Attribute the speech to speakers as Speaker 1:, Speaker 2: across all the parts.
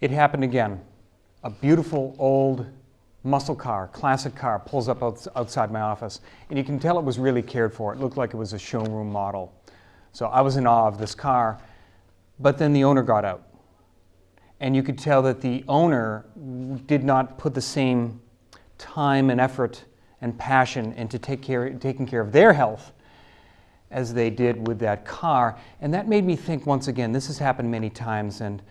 Speaker 1: It happened again. A beautiful old muscle car, classic car, pulls up outside my office. And you can tell it was really cared for. It looked like it was a showroom model. So I was in awe of this car. But then the owner got out. And you could tell that the owner did not put the same time and effort and passion into taking care of their health as they did with that car. And that made me think, once again, this has happened many times, and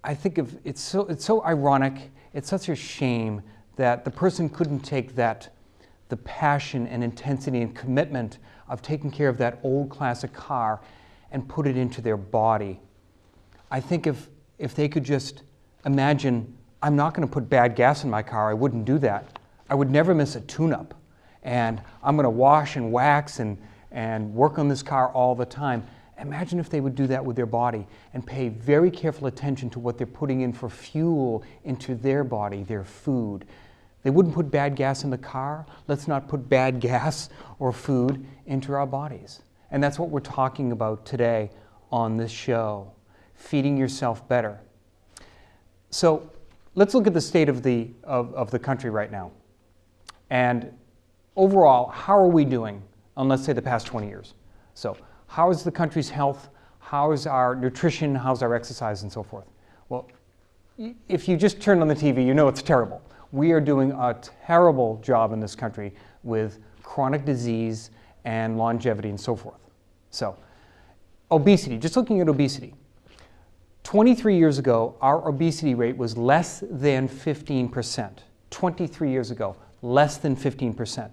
Speaker 1: I think it's so ironic, it's such a shame that the person couldn't take the passion and intensity and commitment of taking care of that old classic car and put it into their body. I think if they could just imagine, I'm not going to put bad gas in my car, I wouldn't do that. I would never miss a tune-up. And I'm going to wash and wax and work on this car all the time. Imagine if they would do that with their body and pay very careful attention to what they're putting in for fuel into their body, their food. They wouldn't put bad gas in the car. Let's not put bad gas or food into our bodies. And that's what we're talking about today on this show, feeding yourself better. So let's look at the state of the country right now. And overall, how are we doing on, let's say, the past 20 years? So how is the country's health? How is our nutrition? How's our exercise and so forth? Well, if you just turn on the TV, you know it's terrible. We are doing a terrible job in this country with chronic disease and longevity and so forth. So, obesity, just looking at obesity. 23 years ago, our obesity rate was less than 15%. 23 years ago, less than 15%.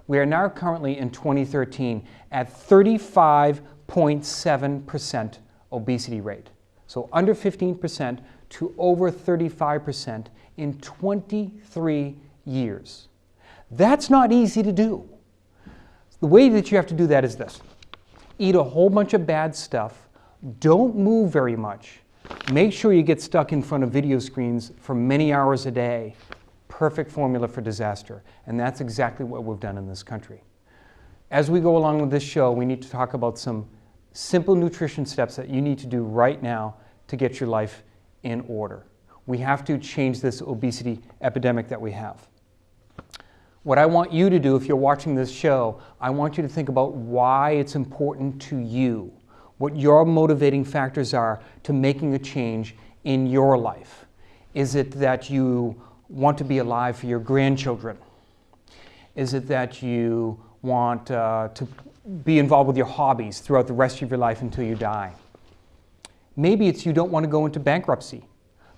Speaker 1: We are now currently in 2013 at 35.7% obesity rate. So under 15% to over 35% in 23 years. That's not easy to do. The way that you have to do that is this. Eat a whole bunch of bad stuff. Don't move very much. Make sure you get stuck in front of video screens for many hours a day. Perfect formula for disaster. And that's exactly what we've done in this country. As we go along with this show, we need to talk about some simple nutrition steps that you need to do right now to get your life in order. We have to change this obesity epidemic that we have. What I want you to do, if you're watching this show, I want you to think about why it's important to you, what your motivating factors are to making a change in your life. Is it that you want to be alive for your grandchildren? Is it that you want to be involved with your hobbies throughout the rest of your life until you die? Maybe it's you don't want to go into bankruptcy.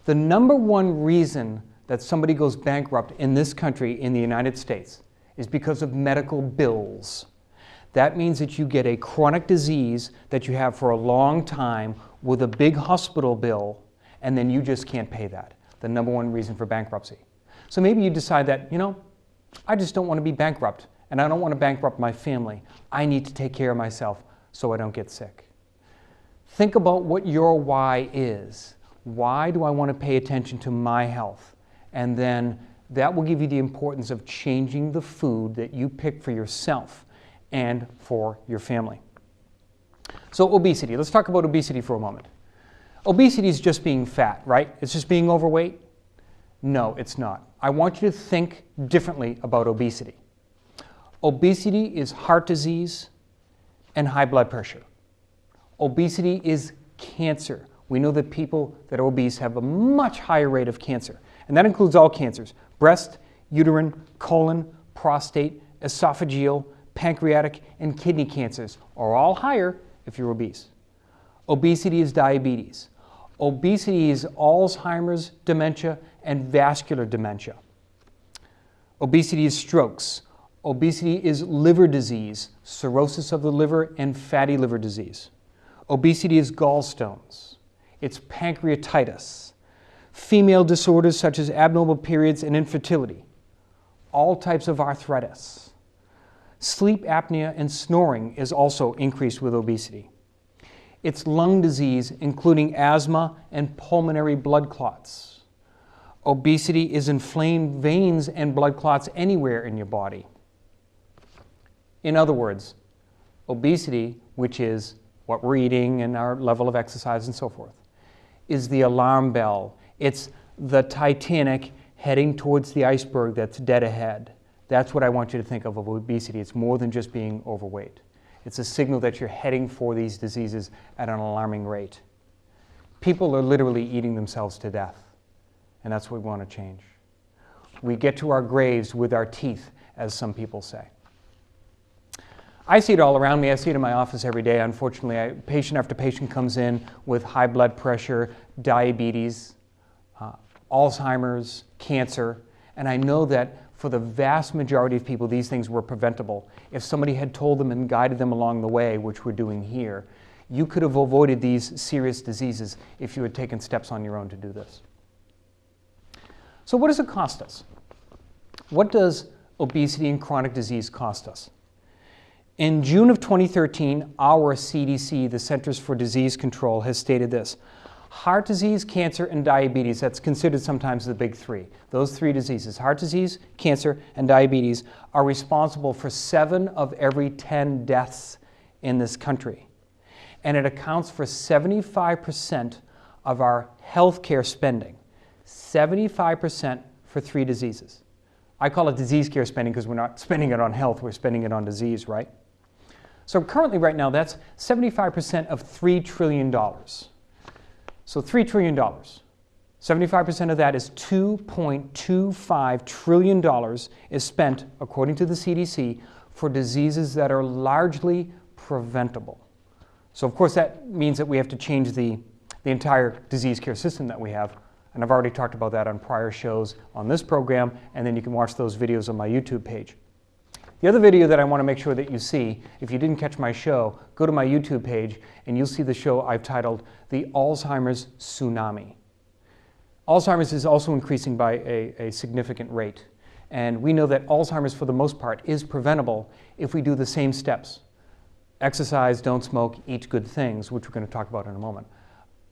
Speaker 1: The number one reason that somebody goes bankrupt in this country, in the United States, is because of medical bills. That means that you get a chronic disease that you have for a long time with a big hospital bill, and then you just can't pay that. The number one reason for bankruptcy. So maybe you decide that, I just don't want to be bankrupt, and I don't want to bankrupt my family. I need to take care of myself so I don't get sick. Think about what your why is. Why do I want to pay attention to my health? And then that will give you the importance of changing the food that you pick for yourself and for your family. So obesity, let's talk about obesity for a moment. Obesity is just being fat, right? It's just being overweight? No, it's not. I want you to think differently about obesity. Obesity is heart disease and high blood pressure. Obesity is cancer. We know that people that are obese have a much higher rate of cancer, and that includes all cancers: breast, uterine, colon, prostate, esophageal, pancreatic, and kidney cancers are all higher if you're obese. Obesity is diabetes. Obesity is Alzheimer's, dementia, and vascular dementia. Obesity is strokes. Obesity is liver disease, cirrhosis of the liver, and fatty liver disease. Obesity is gallstones. It's pancreatitis. Female disorders such as abnormal periods and infertility. All types of arthritis. Sleep apnea and snoring is also increased with obesity. It's lung disease, including asthma and pulmonary blood clots. Obesity is inflamed veins and blood clots anywhere in your body. In other words, obesity, which is what we're eating and our level of exercise and so forth, is the alarm bell. It's the Titanic heading towards the iceberg that's dead ahead. That's what I want you to think of obesity. It's more than just being overweight. It's a signal that you're heading for these diseases at an alarming rate. People are literally eating themselves to death, and that's what we want to change. We get to our graves with our teeth, as some people say. I see it all around me. I see it in my office every day. Unfortunately, patient after patient comes in with high blood pressure, diabetes, Alzheimer's, cancer, and I know that for the vast majority of people, these things were preventable. If somebody had told them and guided them along the way, which we're doing here, you could have avoided these serious diseases if you had taken steps on your own to do this. So what does it cost us? What does obesity and chronic disease cost us? In June of 2013, our CDC, the Centers for Disease Control, has stated this: heart disease, cancer, and diabetes, that's considered sometimes the big three. Those three diseases, heart disease, cancer, and diabetes, are responsible for 7 of every 10 deaths in this country. And it accounts for 75% of our healthcare spending. 75% for 3 diseases. I call it disease care spending because we're not spending it on health, we're spending it on disease, right? So currently, right now, that's 75% of $3 trillion. So $3 trillion. 75% of that is $2.25 trillion is spent, according to the CDC, for diseases that are largely preventable. So of course that means that we have to change the entire disease care system that we have. And I've already talked about that on prior shows on this program, and then you can watch those videos on my YouTube page. The other video that I want to make sure that you see, if you didn't catch my show, go to my YouTube page and you'll see the show I've titled The Alzheimer's Tsunami. Alzheimer's is also increasing by a significant rate. And we know that Alzheimer's, for the most part, is preventable if we do the same steps. Exercise, don't smoke, eat good things, which we're going to talk about in a moment.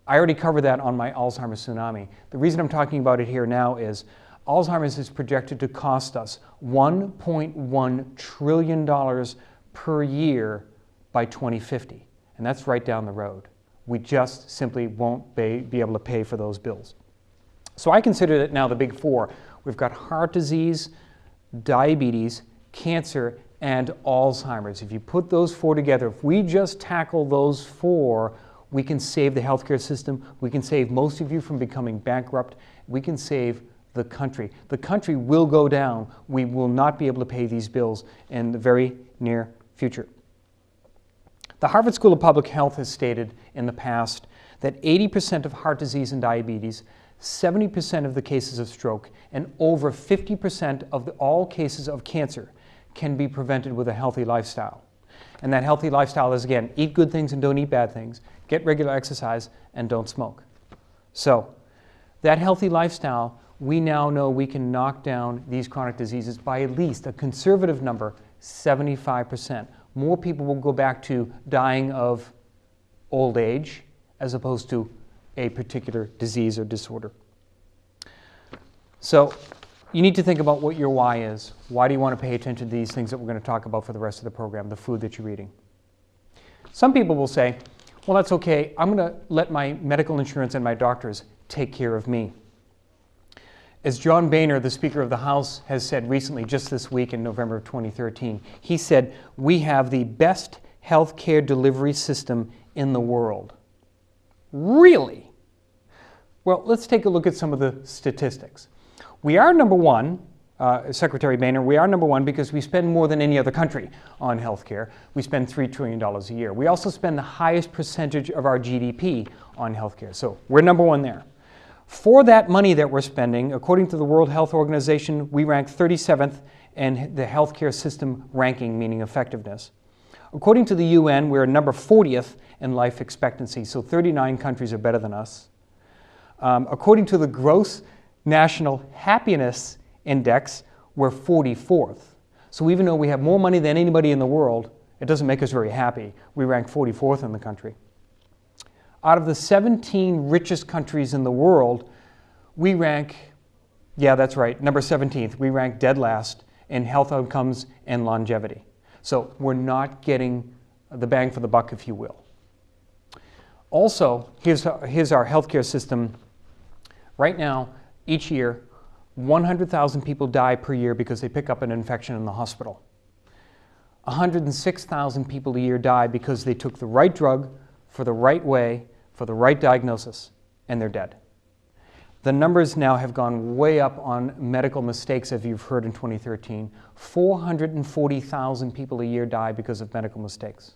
Speaker 1: I already covered that on my Alzheimer's Tsunami. The reason I'm talking about it here now is Alzheimer's is projected to cost us $1.1 trillion per year by 2050. And that's right down the road. We just simply won't be able to pay for those bills. So I consider that now the big 4. We've got heart disease, diabetes, cancer, and Alzheimer's. If you put those 4 together, if we just tackle those 4, we can save the healthcare system. We can save most of you from becoming bankrupt. We can save the country. The country will go down. We will not be able to pay these bills in the very near future. The Harvard School of Public Health has stated in the past that 80% of heart disease and diabetes, 70% of the cases of stroke, and over 50% of all cases of cancer can be prevented with a healthy lifestyle. And that healthy lifestyle is, again, eat good things and don't eat bad things, get regular exercise, and don't smoke. So that healthy lifestyle, we now know we can knock down these chronic diseases by at least a conservative number, 75%. More people will go back to dying of old age as opposed to a particular disease or disorder. So you need to think about what your why is. Why do you want to pay attention to these things that we're going to talk about for the rest of the program, the food that you're eating? Some people will say, well, that's okay. I'm going to let my medical insurance and my doctors take care of me. As John Boehner, the Speaker of the House, has said recently, just this week in November of 2013, he said, we have the best health care delivery system in the world. Really? Well, let's take a look at some of the statistics. We are number 1, Secretary Boehner, we are number 1 because we spend more than any other country on health care. We spend $3 trillion a year. We also spend the highest percentage of our GDP on health care. So we're number 1 there. For that money that we're spending, according to the World Health Organization, we rank 37th in the healthcare system ranking, meaning effectiveness. According to the UN, we're number 40th in life expectancy, so 39 countries are better than us. According to the Gross National Happiness Index, we're 44th. So even though we have more money than anybody in the world, it doesn't make us very happy. We rank 44th in the country. Out of the 17 richest countries in the world, we rank, yeah, that's right, number 17th. We rank dead last in health outcomes and longevity. So we're not getting the bang for the buck, if you will. Also, here's our healthcare system. Right now, each year, 100,000 people die per year because they pick up an infection in the hospital. 106,000 people a year die because they took the right drug for the right way, for the right diagnosis, and they're dead. The numbers now have gone way up on medical mistakes, as you've heard in 2013. 440,000 people a year die because of medical mistakes.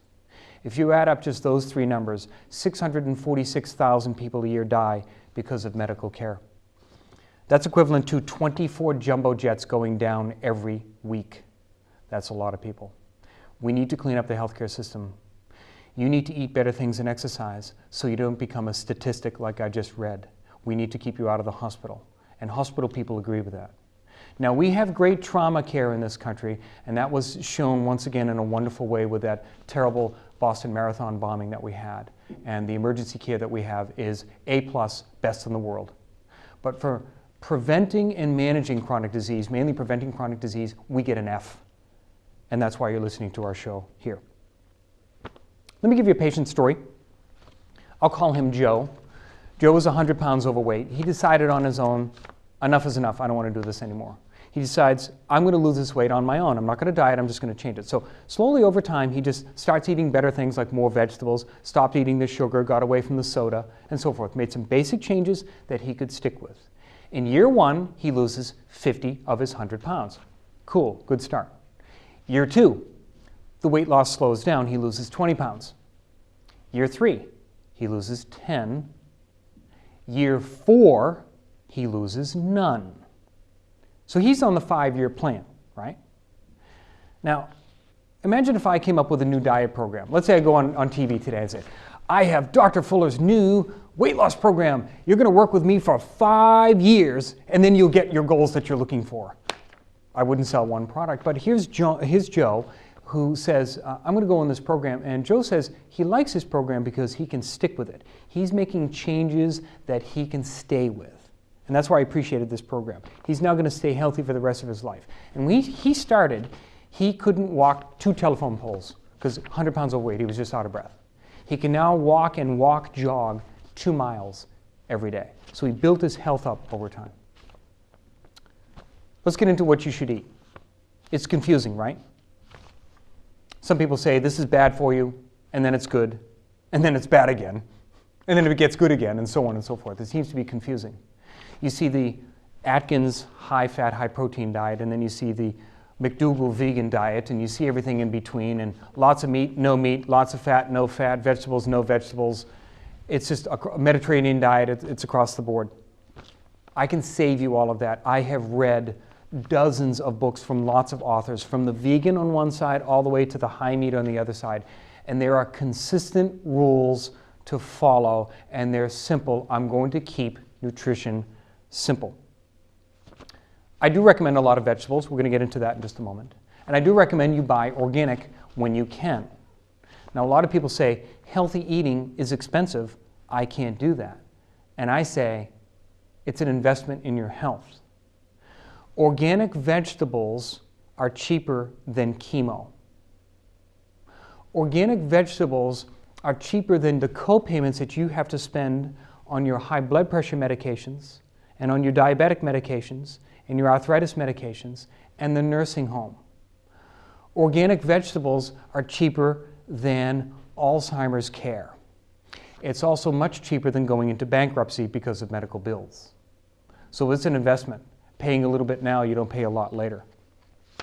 Speaker 1: If you add up just those three numbers, 646,000 people a year die because of medical care. That's equivalent to 24 jumbo jets going down every week. That's a lot of people. We need to clean up the healthcare system. You need to eat better things and exercise so you don't become a statistic like I just read. We need to keep you out of the hospital. And hospital people agree with that. Now, we have great trauma care in this country, and that was shown once again in a wonderful way with that terrible Boston Marathon bombing that we had. And the emergency care that we have is A+, best in the world. But for preventing and managing chronic disease, mainly preventing chronic disease, we get an F. And that's why you're listening to our show here. Let me give you a patient story. I'll call him Joe. Joe was 100 pounds overweight. He decided on his own, enough is enough, I don't want to do this anymore. He decides, I'm going to lose this weight on my own. I'm not going to diet, I'm just going to change it. So slowly over time, he just starts eating better things like more vegetables, stopped eating the sugar, got away from the soda, and so forth. Made some basic changes that he could stick with. In year 1, he loses 50 of his 100 pounds. Cool, good start. Year 2, the weight loss slows down, he loses 20 pounds. Year 3, he loses 10. Year 4, he loses none. So he's on the 5-year plan, right? Now, imagine if I came up with a new diet program. Let's say I go on TV today and say, I have Dr. Fuller's new weight loss program. You're going to work with me for 5 years, and then you'll get your goals that you're looking for. I wouldn't sell one product, but here's Joe, who says, I'm going to go on this program. And Joe says he likes his program because he can stick with it. He's making changes that he can stay with. And that's why I appreciated this program. He's now going to stay healthy for the rest of his life. And when he started, he couldn't walk 2 telephone poles because 100 pounds overweight, he was just out of breath. He can now jog 2 miles every day. So he built his health up over time. Let's get into what you should eat. It's confusing, right? Some people say this is bad for you, and then it's good, and then it's bad again, and then it gets good again, and so on and so forth. It seems to be confusing. You see the Atkins high-fat, high-protein diet, and then you see the McDougall vegan diet, and you see everything in between, and lots of meat, lots of fat, no fat, vegetables, no vegetables. It's just a Mediterranean diet. It's across the board. I can save you all of that. I have read dozens of books from lots of authors, from the vegan on one side all the way to the high meat on the other side. And there are consistent rules to follow, and they're simple. I'm going to keep nutrition simple. I do recommend a lot of vegetables. We're going to get into that in just a moment. And I do recommend you buy organic when you can. Now, a lot of people say, healthy eating is expensive. I can't do that. And I say, it's an investment in your health. Organic vegetables are cheaper than chemo. Organic vegetables are cheaper than the co-payments that you have to spend on your high blood pressure medications and on your diabetic medications and your arthritis medications and the nursing home. Organic vegetables are cheaper than Alzheimer's care. It's also much cheaper than going into bankruptcy because of medical bills. So it's an investment. Paying a little bit now, you don't pay a lot later. I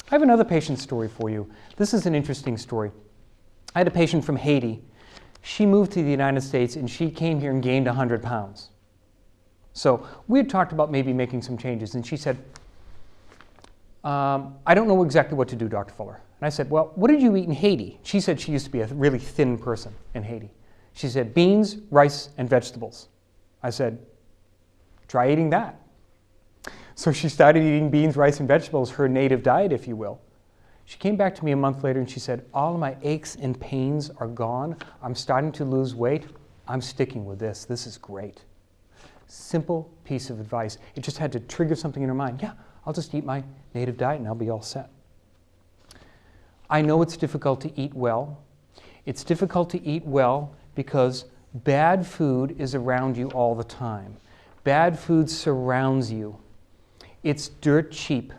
Speaker 1: have another patient story for you. This is an interesting story. I had a patient from Haiti. She moved to the United States and she came here and gained 100 pounds. So we had talked about maybe making some changes, and she said, I don't know exactly what to do, Dr. Fuller. And I said, well, what did you eat in Haiti? She said she used to be a really thin person in Haiti. She said, beans, rice, and vegetables. I said, try eating that. So she started eating beans, rice, and vegetables, her native diet, if you will. She came back to me a month later and she said, all of my aches and pains are gone. I'm starting to lose weight. I'm sticking with this. This is great. Simple piece of advice. It just had to trigger something in her mind. Yeah, I'll just eat my native diet and I'll be all set. I know it's difficult to eat well. It's difficult to eat well because bad food is around you all the time. Bad food surrounds you. It's dirt cheap.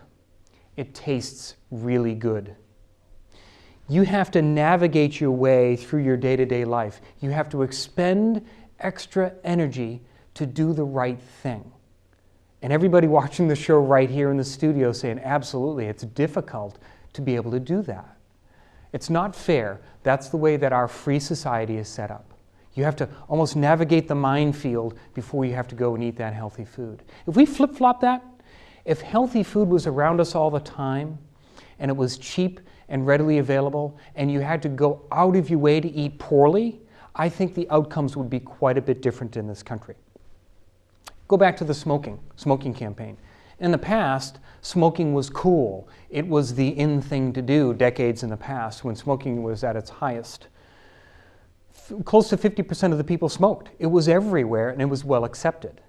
Speaker 1: It tastes really good. You have to navigate your way through your day-to-day life. You have to expend extra energy to do the right thing. And everybody watching the show right here in the studio saying, absolutely, it's difficult to be able to do that. It's not fair. That's the way that our free society is set up. You have to almost navigate the minefield before you have to go and eat that healthy food. If we flip-flop that, if healthy food was around us all the time, and it was cheap and readily available, and you had to go out of your way to eat poorly, I think the outcomes would be quite a bit different in this country. Go back to the smoking campaign. In the past, smoking was cool. It was the in thing to do decades in the past when smoking was at its highest. Close to 50% of the people smoked. It was everywhere and it was well accepted.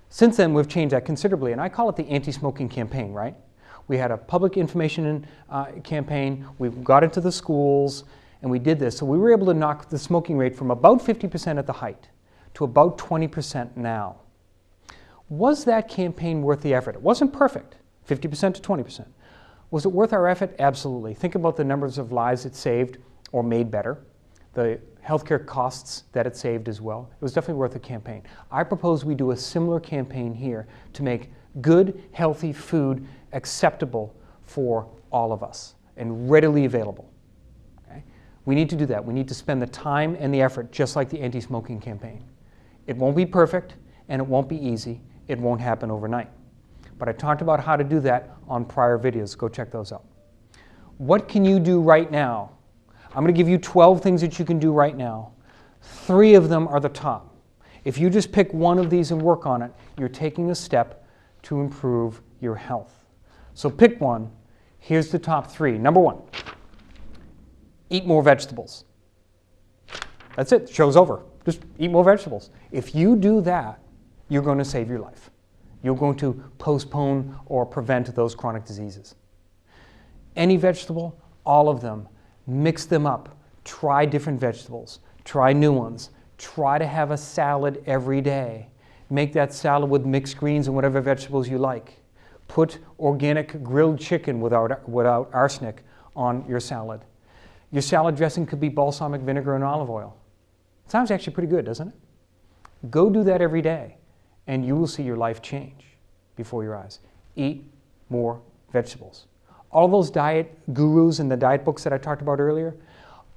Speaker 1: Since then, we've changed that considerably, and I call it the anti-smoking campaign, right? We had a public information campaign, we got into the schools, and we did this. So we were able to knock the smoking rate from about 50% at the height to about 20% now. Was that campaign worth the effort? It wasn't perfect, 50% to 20%. Was it worth our effort? Absolutely. Think about the numbers of lives it saved or made better, the healthcare costs that it saved as well. It was definitely worth a campaign. I propose we do a similar campaign here to make good, healthy food acceptable for all of us and readily available. Okay? We need to do that. We need to spend the time and the effort just like the anti-smoking campaign. It won't be perfect and it won't be easy. It won't happen overnight. But I talked about how to do that on prior videos. Go check those out. What can you do right now? I'm going to give you 12 things that you can do right now. 3 of them are the top. If you just pick one of these and work on it, you're taking a step to improve your health. So pick one. Here's the top 3. Number 1, eat more vegetables. That's it. Show's over. Just eat more vegetables. If you do that, you're going to save your life. You're going to postpone or prevent those chronic diseases. Any vegetable, all of them, mix them up. Try different vegetables. Try new ones. Try to have a salad every day. Make that salad with mixed greens and whatever vegetables you like. Put organic grilled chicken without arsenic on your salad. Your salad dressing could be balsamic vinegar and olive oil. Sounds actually pretty good, doesn't it? Go do that every day, and you will see your life change before your eyes. Eat more vegetables. All those diet gurus and the diet books that I talked about earlier,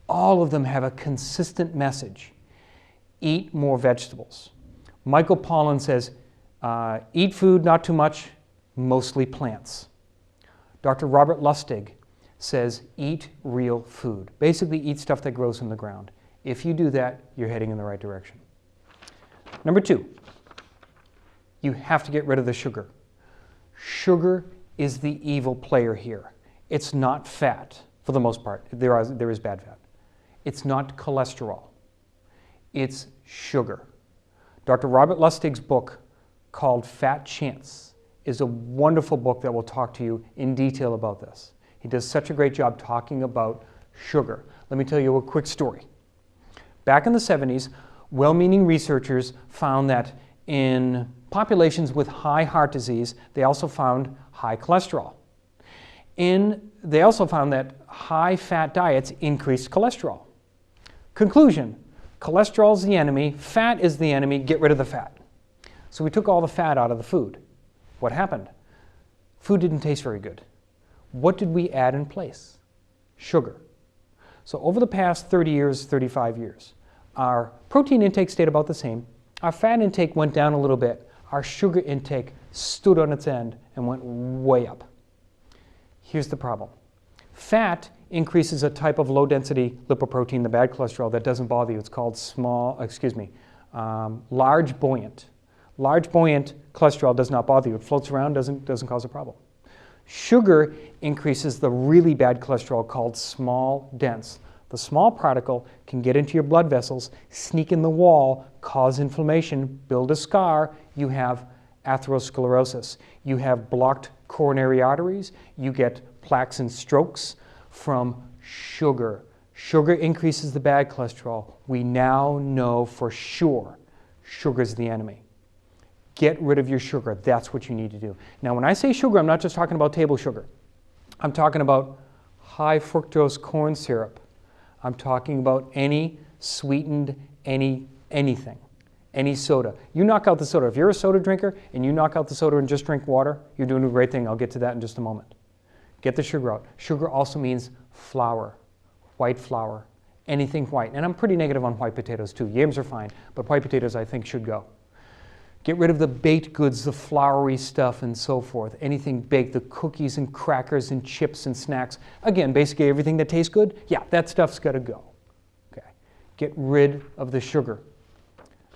Speaker 1: all of them have a consistent message. Eat more vegetables. Michael Pollan says, eat food, not too much, mostly plants. Dr. Robert Lustig says, eat real food. Basically, eat stuff that grows in the ground. If you do that, you're heading in the right direction. Number 2, you have to get rid of the sugar. Sugar is the evil player here. It's not fat, for the most part. There is bad fat. It's not cholesterol. It's sugar. Dr. Robert Lustig's book called Fat Chance is a wonderful book that will talk to you in detail about this. He does such a great job talking about sugar. Let me tell you a quick story. Back in the 70s, well-meaning researchers found that in populations with high heart disease, they also found high cholesterol. And they also found that high-fat diets increased cholesterol. Conclusion, cholesterol is the enemy, fat is the enemy, get rid of the fat. So we took all the fat out of the food. What happened? Food didn't taste very good. What did we add in place? Sugar. So over the past 30 years, 35 years, our protein intake stayed about the same. Our fat intake went down a little bit. Our sugar intake stood on its end and went way up. Here's the problem. Fat increases a type of low-density lipoprotein, the bad cholesterol, that doesn't bother you. It's called large buoyant. Large buoyant cholesterol does not bother you. It floats around, doesn't cause a problem. Sugar increases the really bad cholesterol called small, dense, The small particle can get into your blood vessels, sneak in the wall, cause inflammation, build a scar. You have atherosclerosis. You have blocked coronary arteries. You get plaques and strokes from sugar. Sugar increases the bad cholesterol. We now know for sure sugar is the enemy. Get rid of your sugar. That's what you need to do. Now, when I say sugar, I'm not just talking about table sugar. I'm talking about high fructose corn syrup. I'm talking about any sweetened anything, any soda. You knock out the soda. If you're a soda drinker and you knock out the soda and just drink water, you're doing a great thing. I'll get to that in just a moment. Get the sugar out. Sugar also means flour, white flour, anything white. And I'm pretty negative on white potatoes too. Yams are fine, but white potatoes I think should go. Get rid of the baked goods, the floury stuff and so forth. Anything baked, the cookies and crackers and chips and snacks. Again, basically everything that tastes good, yeah, that stuff's got to go. Okay. Get rid of the sugar.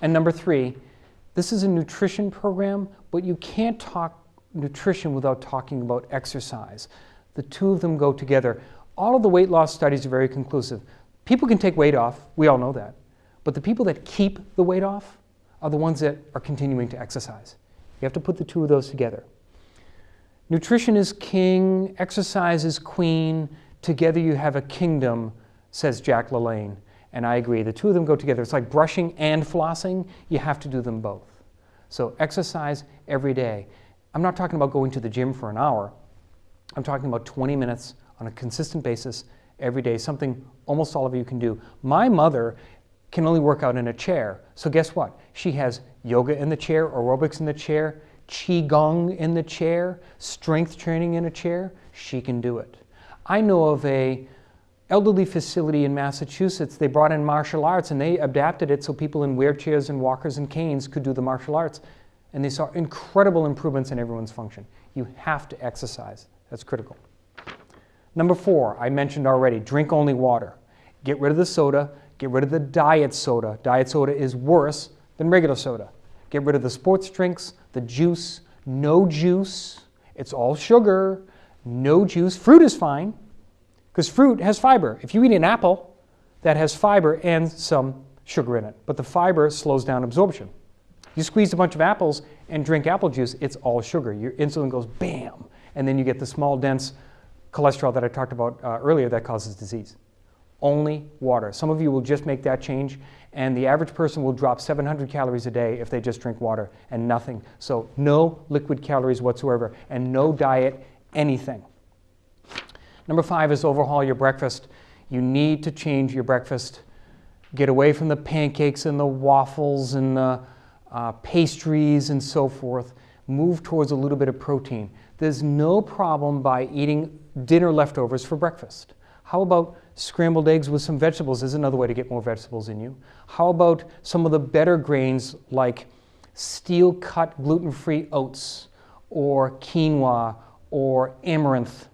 Speaker 1: And number 3, this is a nutrition program, but you can't talk nutrition without talking about exercise. The two of them go together. All of the weight loss studies are very conclusive. People can take weight off, we all know that, but the people that keep the weight off are the ones that are continuing to exercise. You have to put the two of those together. Nutrition is king, exercise is queen. Together you have a kingdom, says Jack LaLanne. And I agree, the two of them go together. It's like brushing and flossing. You have to do them both. So exercise every day. I'm not talking about going to the gym for an hour. I'm talking about 20 minutes on a consistent basis every day, something almost all of you can do. My mother can only work out in a chair. So guess what? She has yoga in the chair, aerobics in the chair, qigong in the chair, strength training in a chair. She can do it. I know of a elderly facility in Massachusetts. They brought in martial arts and they adapted it so people in wheelchairs and walkers and canes could do the martial arts. And they saw incredible improvements in everyone's function. You have to exercise. That's critical. Number 4, I mentioned already, drink only water. Get rid of the soda. Get rid of the diet soda. Diet soda is worse than regular soda. Get rid of the sports drinks, the juice, no juice. It's all sugar, no juice. Fruit is fine because fruit has fiber. If you eat an apple, that has fiber and some sugar in it, but the fiber slows down absorption. You squeeze a bunch of apples and drink apple juice, it's all sugar. Your insulin goes bam, and then you get the small, dense cholesterol that I talked about earlier that causes disease. Only water. Some of you will just make that change, and the average person will drop 700 calories a day if they just drink water and nothing. So no liquid calories whatsoever, and no diet anything. Number 5 is overhaul your breakfast. You need to change your breakfast. Get away from the pancakes and the waffles and the pastries and so forth. Move towards a little bit of protein. There's no problem by eating dinner leftovers for breakfast. How about scrambled eggs with some vegetables is another way to get more vegetables in you. How about some of the better grains like steel-cut gluten-free oats or quinoa or amaranth,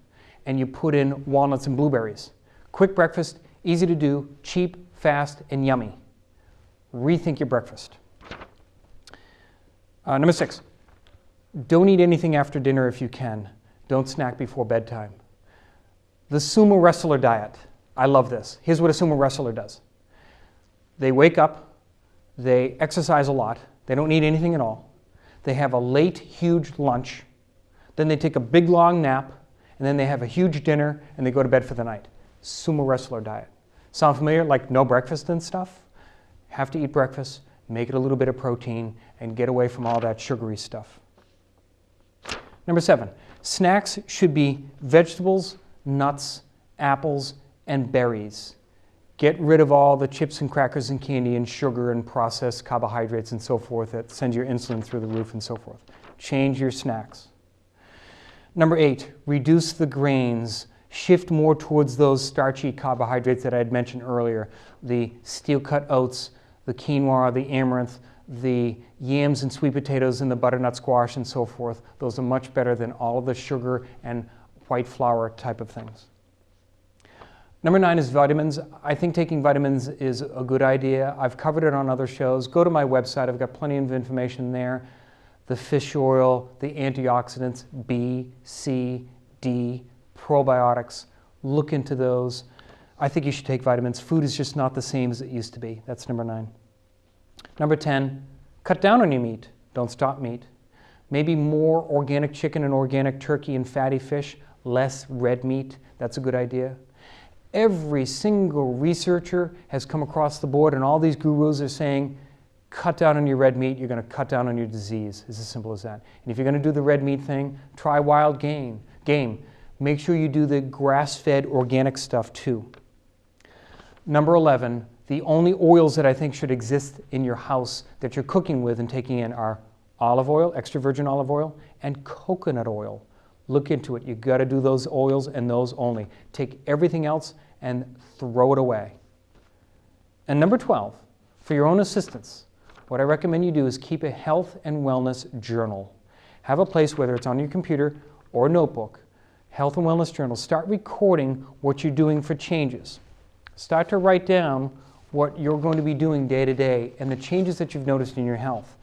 Speaker 1: and you put in walnuts and blueberries. Quick breakfast, easy to do, cheap, fast, and yummy. Rethink your breakfast. Number 6, don't eat anything after dinner if you can. Don't snack before bedtime. The sumo wrestler diet. I love this. Here's what a sumo wrestler does. They wake up, they exercise a lot, they don't eat anything at all, they have a late, huge lunch, then they take a big, long nap, and then they have a huge dinner, and they go to bed for the night. Sumo wrestler diet. Sound familiar? Like no breakfast and stuff? Have to eat breakfast, make it a little bit of protein, and get away from all that sugary stuff. Number 7, snacks should be vegetables, nuts, apples, and berries. Get rid of all the chips and crackers and candy and sugar and processed carbohydrates and so forth that send your insulin through the roof and so forth. Change your snacks. Number 8, reduce the grains. Shift more towards those starchy carbohydrates that I had mentioned earlier. The steel-cut oats, the quinoa, the amaranth, the yams and sweet potatoes and the butternut squash and so forth. Those are much better than all of the sugar and white flour type of things. Number 9 is vitamins. I think taking vitamins is a good idea. I've covered it on other shows. Go to my website. I've got plenty of information there. The fish oil, the antioxidants, B, C, D, probiotics. Look into those. I think you should take vitamins. Food is just not the same as it used to be. That's number 9. Number 10, cut down on your meat. Don't stop meat. Maybe more organic chicken and organic turkey and fatty fish, less red meat. That's a good idea. Every single researcher has come across the board, and all these gurus are saying, cut down on your red meat, you're going to cut down on your disease. It's as simple as that. And if you're going to do the red meat thing, try wild game. Make sure you do the grass-fed organic stuff too. Number 11, the only oils that I think should exist in your house that you're cooking with and taking in are olive oil, extra virgin olive oil, and coconut oil. Look into it. You've got to do those oils and those only. Take everything else and throw it away. And number 12, for your own assistance, what I recommend you do is keep a health and wellness journal. Have a place, whether it's on your computer or notebook, health and wellness journal. Start recording what you're doing for changes. Start to write down what you're going to be doing day to day and the changes that you've noticed in your health.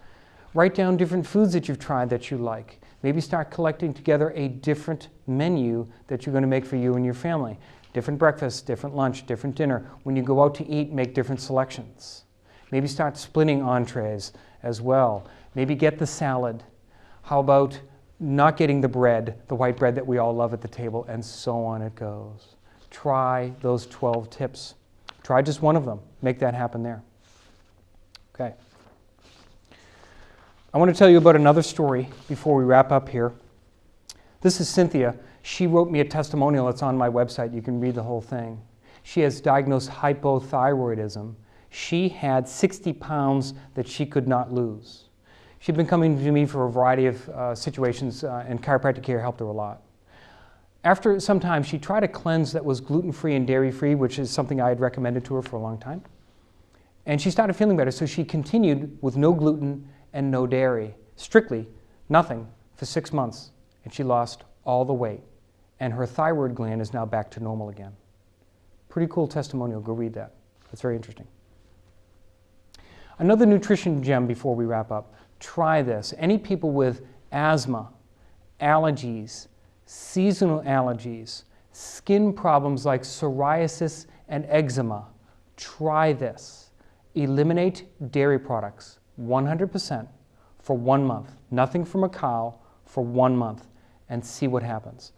Speaker 1: Write down different foods that you've tried that you like. Maybe start collecting together a different menu that you're going to make for you and your family. Different breakfast, different lunch, different dinner. When you go out to eat, make different selections. Maybe start splitting entrees as well. Maybe get the salad. How about not getting the bread, the white bread that we all love at the table, and so on it goes. Try those 12 tips. Try just one of them. Make that happen there. Okay. I want to tell you about another story before we wrap up here. This is Cynthia. She wrote me a testimonial. It's on my website. You can read the whole thing. She has diagnosed hypothyroidism. She had 60 pounds that she could not lose. She'd been coming to me for a variety of situations, and chiropractic care helped her a lot. After some time, she tried a cleanse that was gluten-free and dairy-free, which is something I had recommended to her for a long time. And she started feeling better, so she continued with no gluten and no dairy, strictly nothing, for 6 months. And she lost all the weight. And her thyroid gland is now back to normal again. Pretty cool testimonial. Go read that. That's very interesting. Another nutrition gem before we wrap up. Try this. Any people with asthma, allergies, seasonal allergies, skin problems like psoriasis and eczema, try this. Eliminate dairy products 100% for 1 month. Nothing from a cow for 1 month, and see what happens.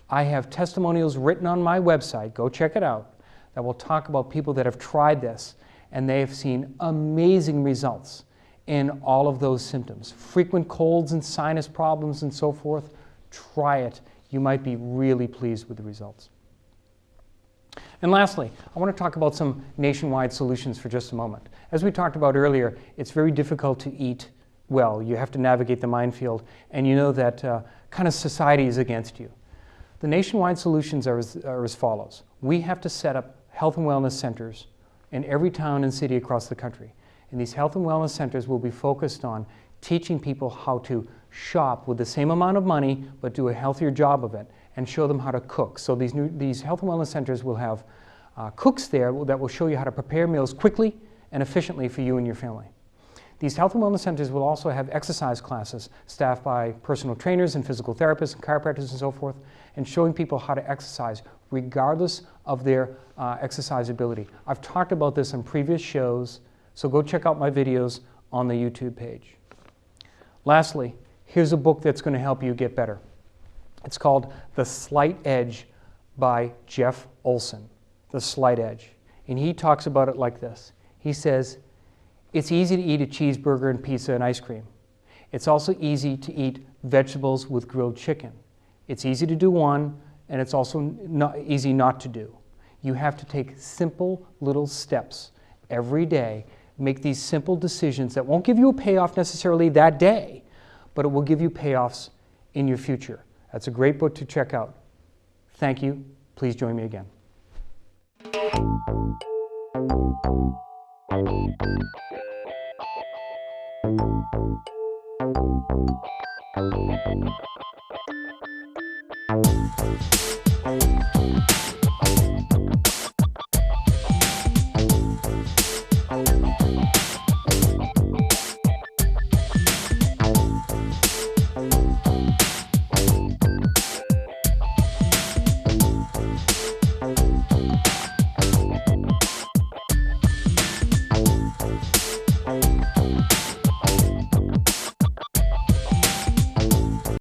Speaker 1: I have testimonials written on my website, go check it out, that will talk about people that have tried this, and they have seen amazing results in all of those symptoms. Frequent colds and sinus problems and so forth, try it. You might be really pleased with the results. And lastly, I want to talk about some nationwide solutions for just a moment. As we talked about earlier, it's very difficult to eat well. You have to navigate the minefield, and you know that kind of society is against you. The nationwide solutions are as follows. We have to set up health and wellness centers in every town and city across the country. And these health and wellness centers will be focused on teaching people how to shop with the same amount of money but do a healthier job of it, and show them how to cook. So these health and wellness centers will have cooks there that will show you how to prepare meals quickly and efficiently for you and your family. These health and wellness centers will also have exercise classes staffed by personal trainers and physical therapists and chiropractors and so forth, and showing people how to exercise regardless of their exercise ability. I've talked about this in previous shows, so go check out my videos on the YouTube page. Lastly, here's a book that's going to help you get better. It's called The Slight Edge by Jeff Olson. The Slight Edge. And he talks about it like this. He says, it's easy to eat a cheeseburger and pizza and ice cream. It's also easy to eat vegetables with grilled chicken. It's easy to do one, and it's also easy not to do. You have to take simple little steps every day. Make these simple decisions that won't give you a payoff necessarily that day, but it will give you payoffs in your future. That's a great book to check out. Thank you. Please join me again.